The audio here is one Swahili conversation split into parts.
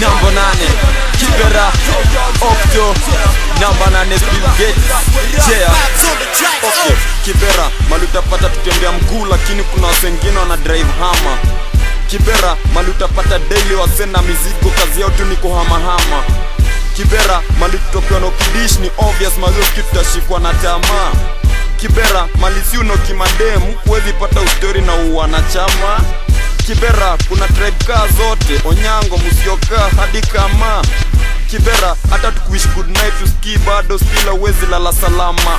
Number 9 Kibera Octo Number 9 Bill Gates. Yeah. Okay, Kibera malutapata tutembea mguu, lakini kuna watu wengine wana drive hama. Kibera malutapata daily wasena mizigo, kazi yao tu ni kuhamahama. Kibera malutopia no kidish ni obvious, mazoski tutashikwa na tamaa. Kibera malisi uno kimademu, kuwezi pata ustori na uwanachama. Kibera kuna tribe kaa zote, Onyango, Musyoka hadi Kama. Kibera hata tukuish good night tuski bado stila wezi lala salama.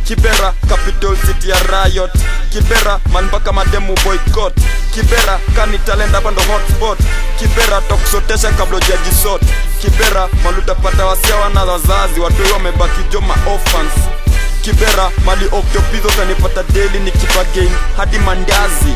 Kibera capital city ya riot. Kibera malmpaka mademu boycott. Kibera kani talent hapa ndo hotspot. Kibera tokusotesha kabla hujajisort. Kibera malutapata wasia wana wazazi, watu wamebaki joma orphans. Kibera mali octopizo tanipata daily nikipa game hadi mandazi.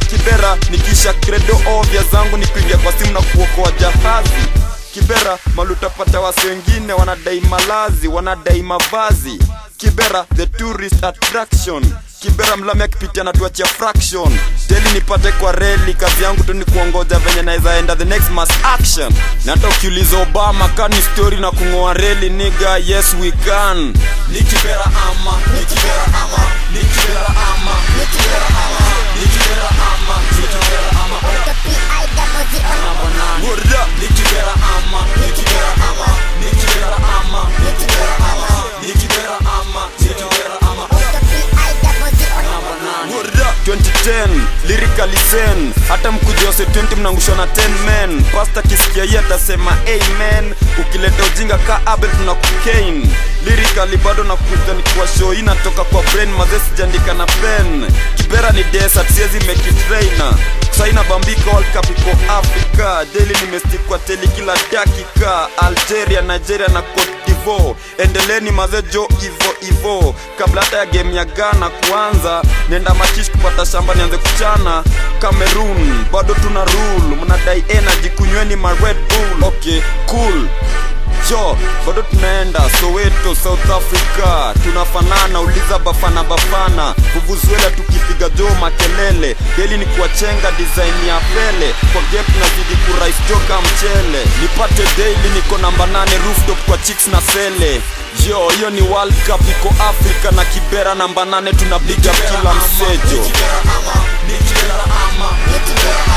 Kibera nikisha credo ovya zangu ni kuingia kwa simu na kuokoa jahazi. Kibera malutapata wasi wengine wanadai malazi, wanadai mavazi. Kibera the tourist attraction. Kibera mlami akipitia na tuachia fraction. Daily nipate kwa reli, kazi yangu tu ni kuongoza venye naeza enda the next mass action. Na hata ukiuliza Obama kani story na kungoa reli, nigga yes we can. Ni Kibera ama, ni Kibera ama, ni Kibera ama, ni Kibera ama, ni Kibera ama, ni Kibera ama. Ni Kibera ama, ni Kibera ama, ni Kibera ama, ni Kibera ama, ni Kibera ama, ni Kibera ama. 2010 lyrically zen, hata mkuja wase 20 mnangushwa na 10 men. Pasta kisikia yeye atasema amen. Ukileta ujinga ka Abel tunakukain. Lyrically bado nakuja ni kwa show inatoka kwa brain, mazee sijandika na pen. Kibera ni desert, siezi make it rainer. Kusaina bambika World Cup iko Africa. Daily nimestick kwa teli kila dakika. Algeria, Nigeria na Cote d'Ivoire. Endeleni mazee jo ivo. Kabla hata ya game ya Ghana kuanza, nenda machish kupata shamba nianze kuchana. Cameroon bado tuna rule, mnadai energy kunyweni ma Red Bull. Okay, cool. Jo, bado tunaenda Soweto, South Africa. Tunafanana, uliza bafana. Vuvuzuela tukipiga jo makelele. Daily ni kuwachenga design ya pele. Kwa game tunazidi kurais joka mchele. Nipate daily niko namba 8 rooftop kwa chicks na sele. Yo, hiyo ni World Cup iko Africa na Kibera namba 8 tunapiga kila msejo. Ni Kibera ama, ni Kibera ama, ni Kibera ama.